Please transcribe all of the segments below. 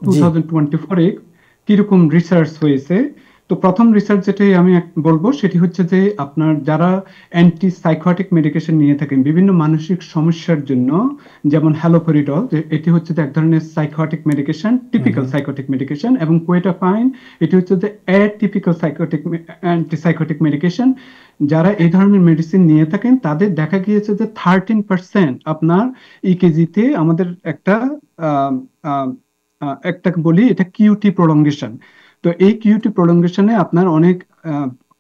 জি 2024-এ কিরকম রিসার্চ হয়েছে। তো প্রথম রিসার্চ যেটাই আমি বলবো সেটি হচ্ছে যে আপনার যারা অ্যান্টি সাইকোটিক মেডিকেশন নিয়ে থাকেন বিভিন্ন মানসিক সমস্যার জন্য, যেমন হ্যালোপেরিডল, যে এটি হচ্ছে যে এক ধরনের সাইকোটিক মেডিকেশন, হুম টিপিক্যাল হুম সাইকোটিক মেডিকেশন, এবং কোয়েটাফাইন এটি হচ্ছে যে অ্যাটিপিক্যাল সাইকোটিক অ্যান্টিসাইকোটিক মেডিকেশন। যারা এই ধরনের মেডিসিন নিয়ে থাকেন তাদের দেখা গিয়েছে যে 13% আপনার ইকেজিতে আমাদের একটা আহ, আহ, একটাকে বলি এটা কিউটি প্রলঙ্গেশন। তো এই কিউটি প্রলঙ্গেশনে আপনার অনেক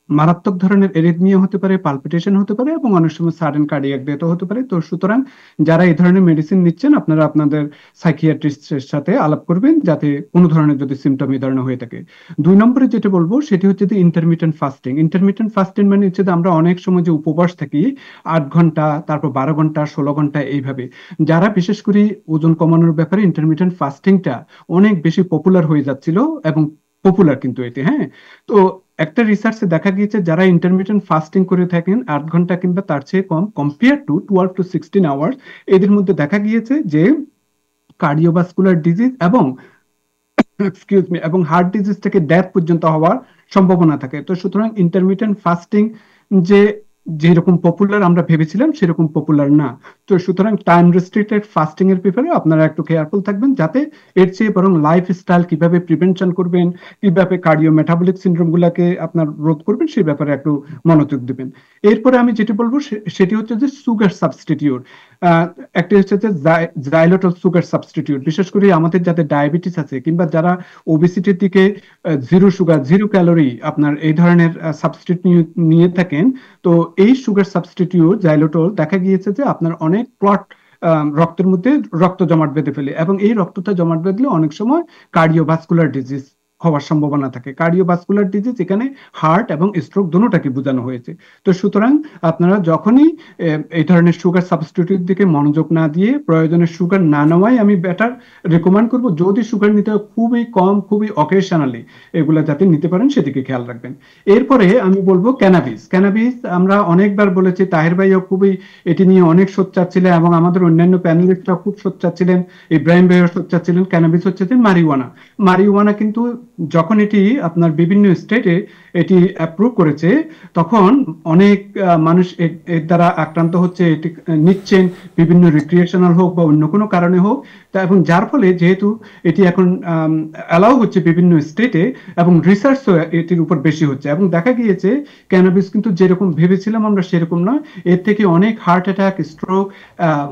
মারাত্মক ধরনের এরিথমিয়া হতে পারে, পালপিটেশন হতে পারে, এবং অনেক সময় সাডেন কার্ডিয়াক ডেথও হতে পারে। তো সুতরাং যারা এই ধরনের মেডিসিন নিচ্ছেন আপনারা আপনাদের সাইকিয়াট্রিস্টের সাথে আলাপ করবেন যাতে কোনো ধরনের যদি সিমটম এই ধরনের হয়ে থাকে। 2 নম্বরে যেটা বলবো সেটি হচ্ছে যে ইন্টারমিটেন্ট ফাস্টিং। ইন্টারমিটেন্ট ফাস্টিং মানে হচ্ছে যে আমরা অনেক সময় যে উপবাস থাকি 8 ঘন্টা, তারপর 12 ঘন্টা, 16 ঘন্টা এইভাবে, যারা বিশেষ করে ওজন কমানোর ব্যাপারে ইন্টারমিটেন্ট ফাস্টিংটা অনেক বেশি পপুলার হয়ে যাচ্ছিল, এবং পপুলার কিন্তু এটি, হ্যাঁ। তো একটা রিসার্চে দেখা গিয়েছে যারা ইন্টারমিটেন্ট ফাস্টিং করে থাকেন 8 ঘন্টা কিংবা তার চেয়ে কম, কম্পেয়ার টু 12 to 16 আওয়ার্স, এদের মধ্যে দেখা গিয়েছে যে কার্ডিওভাস্কুলার ডিজিজ এবং এক্সকিউজ মি এবং হার্ট ডিজিজ থেকে ডেথ পর্যন্ত হওয়ার সম্ভাবনা থাকে। তো সুতরাং ইন্টারমিটেন্ট ফাস্টিং যে যেরকম পপুলার আমরা ভেবেছিলাম সেরকম পপুলার না। তো সুতরাং টাইম রেস্ট্রিক্টেড ফাস্টিং এর ব্যাপারে আপনারা একটু কেয়ারফুল থাকবেন, যাতে এর চেয়ে বরং লাইফস্টাইল কিভাবে প্রিভেনশন করবেন, কিভাবে কার্ডিও মেটাবলিক সিন্ড্রোম গুলাকে আপনার রোধ করবেন সেই ব্যাপারে একটু মনোযোগ দিবেন। এরপরে আমি যেটি বলবো সেটি হচ্ছে যে সুগার সাবস্টিটিউট। একটি হচ্ছে যে জাইলোটল সুগার সাবস্টিটিউট, বিশেষ করে আমাদের যাদের ডায়াবেটিস আছে কিংবা যারা ওবেসিটির দিকে, জিরো সুগার জিরো ক্যালোরি আপনার এই ধরনের সাবস্টিটিউট নিয়ে থাকেন। তো এই সুগার সাবস্টিটিউট জাইলোটল দেখা গিয়েছে যে আপনার অনেক ক্লট রক্তের মধ্যে রক্ত জমাট বেঁধে ফেলে, এবং এই রক্তটা জমাট বেঁধলে অনেক সময় কার্ডিওভাস্কুলার ডিজিজ হওয়ার সম্ভাবনা থাকে। কার্ডিওভাস্কুলার ডিজিজ এখানে হার্ট এবং স্ট্রোক দুটোটাকে বোঝানো হয়েছে। তো সুতরাং আপনারা যখনই এই ধরনের সুগার সাবস্টিটিউট দিকে মনোযোগ না দিয়ে প্রয়োজনে সুগার না নেওয়াই আমি বেটার রেকমেন্ড করব। যদি সুগার নিতে হয় খুবই কম, খুবই অকেশনালি এগুলা যাতে নিতে পারেন সেদিকে খেয়াল রাখবেন। এরপরে আমি বলবো ক্যানাবিস। ক্যানাবিস আমরা অনেকবার বলেছি, তাহের ভাইও খুবই এটি নিয়ে অনেক সোচ্চার ছিলেন, এবং আমাদের অন্যান্য প্যানেলিস্টরা খুব সোচ্চার ছিলেন, ইব্রাহিম ভাইও সোচ্চার ছিলেন। ক্যানাবিস হচ্ছে যে মারিওয়ানা। মারিওয়ানা কিন্তু যখন এটি আপনার বিভিন্ন স্টেটে এটি অ্যাপ্রুভ করেছে তখন অনেক মানুষ এর দ্বারা আক্রান্ত হচ্ছে, এটি নিচ্ছেন বিভিন্ন রিক্রিয়েশনাল হোক বা অন্য কোনো কারণে হোক। তা এবং যার ফলে যেহেতু এটি এখন অ্যালাউ হচ্ছে বিভিন্ন স্টেটে, এবং রিসার্চ এটির উপর বেশি হচ্ছে, এবং দেখা গিয়েছে ক্যানাবিস কিন্তু যেরকম ভেবেছিলাম আমরা সেরকম নয়। এর থেকে অনেক হার্ট অ্যাটাক, স্ট্রোক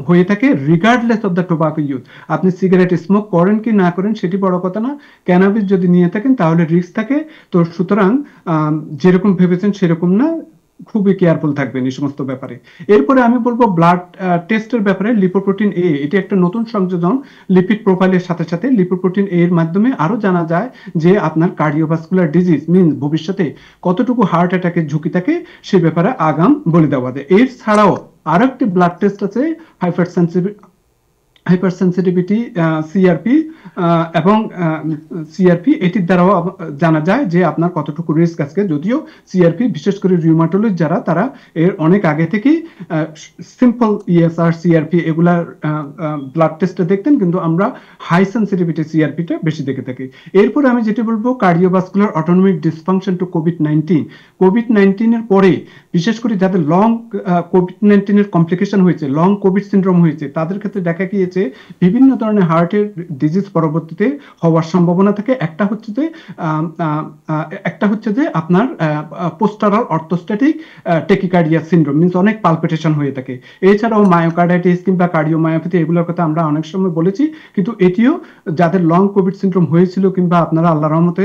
হয়ে থাকে regardless of the tobacco use. আপনি সিগারেট স্মোক করেন কি না করেন সেটি বড় কথা না, ক্যানাবিস যদি নিয়ে থাকেন তাহলে রিস্ক থাকে। তো সুতরাং যেরকম ভেবেছেন সেরকম না, খুবই কেয়ারফুল থাকবেন এই সমস্ত ব্যাপারে। এরপরে আমি বলবো ব্লাড টেস্টের ব্যাপারে লিপোপ্রোটিন এ, এটি একটা নতুন সংযোজন লিপিড প্রোফাইলের সাথে সাথে। লিপোপ্রোটিন এর মাধ্যমে আরো জানা যায় যে আপনার কার্ডিওভাস্কুলার ডিজিজ মিন ভবিষ্যতে কতটুকু হার্ট অ্যাটাকের ঝুঁকি থাকে সে ব্যাপারে আগাম বলে দেওয়া যায়। এর ছাড়াও আরো একটি ব্লাড টেস্ট আছে, হাইপার হাইপার সেন্সিটিভিটি সিআরপি, এবং সিআরপি এটির দ্বারাও জানা যায় যে আপনার কতটুকু রিস্ক আছে। যদিও সিআরপি বিশেষ করে রিউমাটোলজিস্ট যারা তারা এর অনেক আগে থেকেই সিম্পল ইএসআর সিআরপি এগুলা ব্লাড টেস্টে দেখতেন, কিন্তু আমরা হাই সেন্সিটিভিটি সিআরপিটা বেশি দেখে থাকি। এরপরে আমি যেটি বলবো cardiovascular autonomic dysfunction to COVID. COVID পরে বিশেষ করে যাদের লং কোভিড-19 কমপ্লিকেশন হয়েছে, লং কোভিড সিন্ড্রোম হয়েছে, তাদের ক্ষেত্রে দেখা গিয়েছে বিভিন্ন ধরনের হার্টের ডিজিজ পরবর্তীতে হওয়ার সম্ভাবনা থাকে। একটা হচ্ছে যে আপনার postural orthostatic tachycardia syndrome, means অনেক পালপিটেশন হয়ে থাকে। এছাড়াও মায়োকার্ডাইটিস কিংবা কার্ডিওমায়োপ্যাথি এগুলোর কথা আমরা অনেক সময় বলেছি, কিন্তু এটিও যাদের লং কোভিড সিন্ড্রোম হয়েছিল কিংবা আপনারা আল্লাহর রহমতে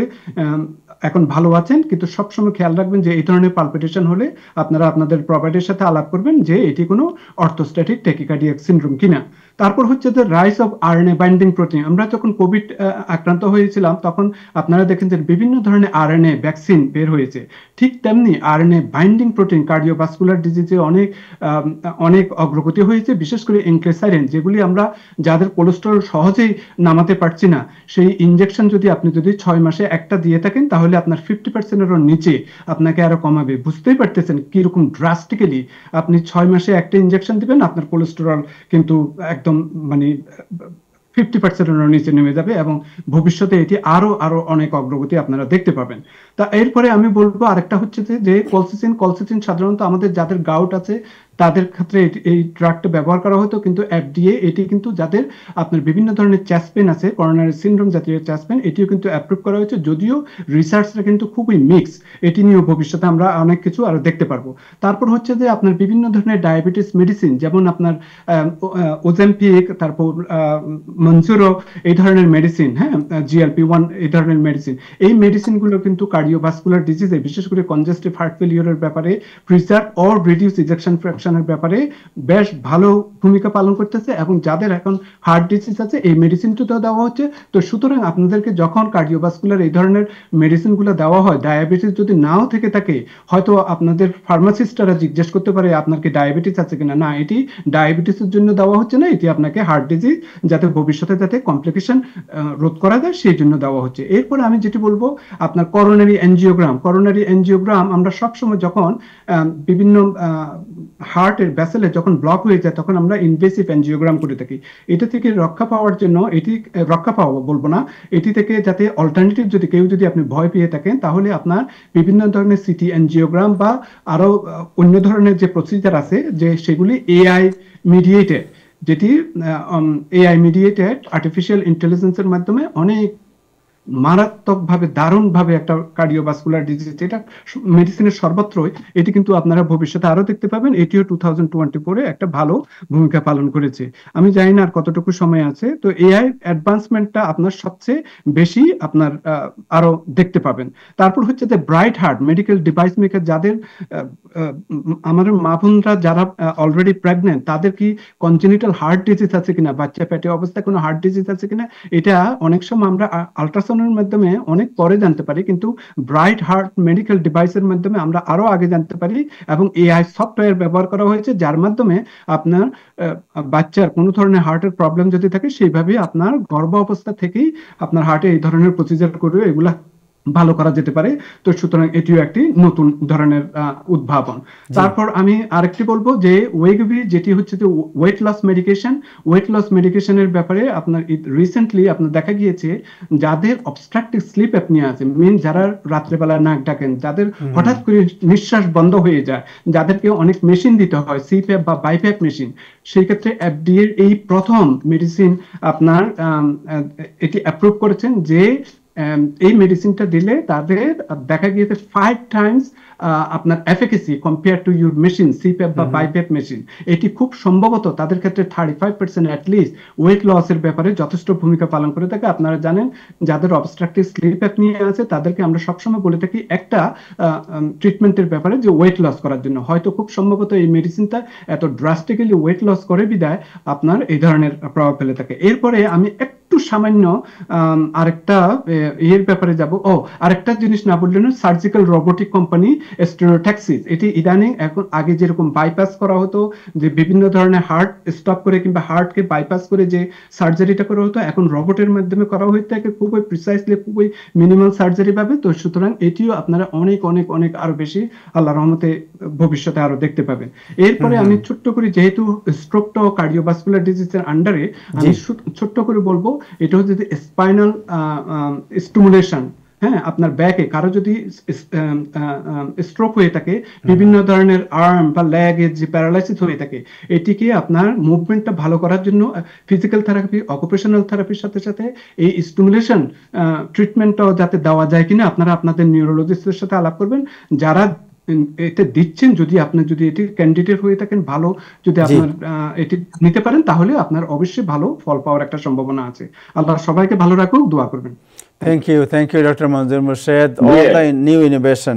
এখন ভালো আছেন, কিন্তু সবসময় খেয়াল রাখবেন যে এই ধরনের পালপিটেশন হলে আপনারা আপনাদের প্রোভাইডারের সাথে আলাপ করবেন যে এটি কোনো অর্থোস্ট্যাটিক টেকিকার্ডিয়াক সিন্ড্রোম কিনা। তারপর হচ্ছে যে rice of RNA binding protein. আমরা যখন কোভিড আক্রান্ত হয়েছিলাম তখন আপনারা দেখেন যে বিভিন্ন ধরনের আরএনএ ভ্যাকসিন বের হয়েছে, ঠিক তেমনি আরএনএ বাইন্ডিং প্রোটিন কার্ডিওভাস্কুলার ডিজিজে অনেক অগ্রগতি হয়েছে, বিশেষ করে এনক্লেসাইরিন, যেগুলি আমরা যাদের কোলেস্টেরল সহজেই নামাতে পারছি না, সেই ইনজেকশন আপনি যদি 6 মাসে একটা দিয়ে থাকেন তাহলে আপনার 50%-এরও নিচে আপনাকে আরো কমাবে। বুঝতেই পারতেছেন কিরকম ড্রাস্টিক্যালি আপনি 6 মাসে একটা ইনজেকশন দিবেন, আপনার কোলেস্টেরল কিন্তু একদম মানে 50%-এরও নিচে নেমে যাবে এবং ভবিষ্যতে এটি আরো আরো অনেক অগ্রগতি আপনারা দেখতে পাবেন। তা এরপরে আমি বলবো আরেকটা হচ্ছে যে কলসিসিন সাধারণত আমাদের যাদের গাউট আছে তাদের ক্ষেত্রে এই ড্রাগটা ব্যবহার করা হতো, কিন্তু এফডিএ এটি কিন্তু যাদের আপনার বিভিন্ন ধরনের চেস্ট পেইন আছে, করোনারি সিনড্রোম জাতীয় চেস্ট পেইন, এটিও কিন্তু অ্যাপ্রুভ করা হয়েছে, যদিও রিসার্চটা কিন্তু খুবই মিক্স। এটি নিয়েও ভবিষ্যতে আমরা অনেক কিছু আরো দেখতে পারবো। তারপর হচ্ছে যে আপনার বিভিন্ন ধরনের ডায়াবেটিস মেডিসিন, যেমন আপনার ওজেম্পিক, তারপর মনজুরো, এই ধরনের মেডিসিন, হ্যাঁ, GLP-1 এই ধরনের মেডিসিন, এই মেডিসিনগুলো কিন্তু কার্ডিওভাস্কুলার ডিজিজে, বিশেষ করে কনজেস্টিভ হার্ট ফেলিওরের ব্যাপারে প্রিজার্ভ অর রিডিউস ইজেকশন ফ্র্যাকশনের ব্যাপারে বেশ ভালো ভূমিকা পালন করতেছে। এবং যাদের এখন হার্ট ডিজিজ আছে এই মেডিসিনটা দেওয়া হচ্ছে। তো সুতরাং আপনাদেরকে যখন কার্ডিওভাস্কুলার এই ধরনের মেডিসিনগুলো দেওয়া হয়, ডায়াবেটিস যদি নাও থেকে থাকে, হয়তো আপনাদের ফার্মাসিস্টরা জিজ্ঞেস করতে পারে আপনার কি ডায়াবেটিস আছে কিনা। না, এটি ডায়াবেটিসের জন্য দেওয়া হচ্ছে না, এটি আপনাকে হার্ট ডিজিজ যাতে ভবিষ্যতে যাতে কমপ্লিকেশন রোধ করা যায় সেই জন্য দেওয়া হচ্ছে। এরপরে আমি যেটি বলবো, আপনার করোনারি এনজিওগ্রাম আমরা সবসময় যখন বিভিন্ন হার্টের ভেসেলে যখন ব্লক হয়ে যায় তখন আমরা ইনভেসিভ এনজিওগ্রাম করে থাকি। এটা থেকে রক্ষা পাওয়ার জন্য, এটি রক্ষা পাওয়া বলবো না, এটি থেকে যাতে অল্টারনেটিভ যদি আপনি ভয় পেয়ে থাকেন, তাহলে আপনার বিভিন্ন ধরনের সিটি এনজিওগ্রাম বা আরো অন্য ধরনের যে প্রসিজার আছে, যে সেগুলি এআই মিডিয়েটেড, যেটি এআই মিডিয়েটেড আর্টিফিশিয়াল ইন্টেলিজেন্সের মাধ্যমে অনেক মারাত্মকভাবে দারুণভাবে একটা কার্ডিওভাস্কুলার ডিজিজ, এটা মেডিসিনের সর্বত্রই, এটি কিন্তু আপনারা ভবিষ্যতে আরো দেখতে পাবেন। এটিও 2024-এ একটা ভালো ভূমিকা পালন করেছে। আমি জানি না আর কতটুকু সময় আছে, তো এআই অ্যাডভান্সমেন্টটা আপনার সবচেয়ে বেশি আপনার আরো দেখতে পাবেন। তারপর হচ্ছে যে bright heart medical device maker, যাদের আমাদের মা বোনরা যারা অলরেডি প্রেগনেন্ট, তাদের কি কনজেনিটাল হার্ট ডিজিজ আছে কিনা, বাচ্চা পেটে অবস্থায় কোনো হার্ট ডিজিজ আছে কিনা, এটা অনেক সময় আমরা আল্ট্রাসাউন্ডের মাধ্যমে অনেক পরে জানতে পারি, কিন্তু ব্রাইট হার্ট মেডিকেল ডিভাইসের মাধ্যমে আমরা আরো আগে জানতে পারি। এবং এআই সফটওয়্যার ব্যবহার করা হয়েছে, যার মাধ্যমে আপনার বাচ্চার কোনো ধরনের হার্টের প্রবলেম যদি থাকে, সেইভাবে আপনার গর্ভ অবস্থা থেকেই আপনার হার্টে এই ধরনের প্রসিজার করে এগুলা ভালো করা যেতে পারে। তো সুতরাং এটিও একটি নতুন ধরনের উদ্ভাবন। তারপর আমি আরেকটি বলবো যে ওয়েগভি, যেটি হচ্ছে যে ওয়েট লস মেডিকেশনের ব্যাপারে আপনার রিসেন্টলি আপনার দেখা গিয়েছে যাদের অবস্ট্রাকটিভ স্লিপ অ্যাপনিয়া আছে, মিন যারা রাত্রেবেলা নাক ডাকেন, যাদের হঠাৎ করে নিঃশ্বাস বন্ধ হয়ে যায়, যাদেরকে অনেক মেশিন দিতে হয়, সিপ্যাপ বা বাইপ্যাপ মেশিন, সেই ক্ষেত্রে এফডিএ এই প্রথম মেডিসিন আপনার এটি অ্যাপ্রুভ করেছেন যে এই মেডিসিনটা দিলে তাদের দেখা গিয়েছে 5 টাইমস আপনার efficacy compare to your machine, CPAP বা বাইপ্যাপ মেশিন। এটি খুব সম্ভবত তাদের ক্ষেত্রে 35% অ্যাটলিস্ট ওয়েট লসের ব্যাপারে যথেষ্ট ভূমিকা পালন করে থাকে। আপনারা জানেন যাদের অবস্ট্রাকটিভ স্লিপ অ্যাপনিয়া আছে তাদেরকে আমরা সবসময় বলে থাকি একটা ট্রিটমেন্টের ব্যাপারে যে ওয়েট লস করার জন্য, হয়তো খুব সম্ভবত এই মেডিসিনটা এত ড্রাস্টিক্যালি ওয়েট লস করে বিদায় আপনার এই ধরনের প্রভাব ফেলে থাকে। এরপরে আমি একটু সামান্য আরেকটা এর ব্যাপারে যাব। আরেকটা জিনিস না বললেন, সার্জিক্যাল রোবোটিক কোম্পানি স্টেরিওট্যাক্সিস, এটি ইদানিং এখন আগে যেরকম বাইপাস করা হতো, যে বিভিন্ন ধরনের হার্ট স্টপ করে কিংবা হার্টকে বাইপাস করে যে সার্জারিটা করা হতো, এখন রোবটের মাধ্যমে করা হয়ে থাকে, খুবই প্রিসাইসলি, খুবই মিনিমাল সার্জারি ভাবে। তো সুতরাং এটিও আপনারা অনেক অনেক অনেক আরো বেশি আল্লাহর রহমতে ভবিষ্যতে আরো দেখতে পাবেন। এরপরে আমি ছোট্ট করে, যেহেতু স্ট্রোকটা কার্ডিওভাস্কুলার ডিজিজের আন্ডারে, আমি ছোট্ট করে বলবো, এটা হচ্ছে যে স্পাইনাল স্টিমুলেশন। হ্যাঁ, আপনার ব্যাকে কারো যদি স্ট্রোক হয়ে থাকে, বিভিন্ন ধরনের আর্ম বা লেগে যে প্যারালাইসিস হয়ে থাকে, এটিকে আপনার মুভমেন্টটা ভালো করার জন্য ফিজিক্যাল থেরাপি, অকুপেশনাল থেরাপির সাথে সাথে এই স্টিমুলেশন ট্রিটমেন্টটাও যাতে দেওয়া যায় কিনা, আপনারা আপনাদের নিউরোলজিস্টের সাথে আলাপ করবেন যারা এটা দিচ্ছেন। যদি আপনি যদি এটি ক্যান্ডিডেট হয়ে থাকেন, ভালো যদি আপনার এটি নিতে পারেন, তাহলে আপনার অবশ্যই ভালো ফল পাওয়ার একটা সম্ভাবনা আছে। আল্লাহ সবাইকে ভালো রাখুক, দোয়া করবেন। Thank you, Dr. Manzoor Morshed. All the new innovation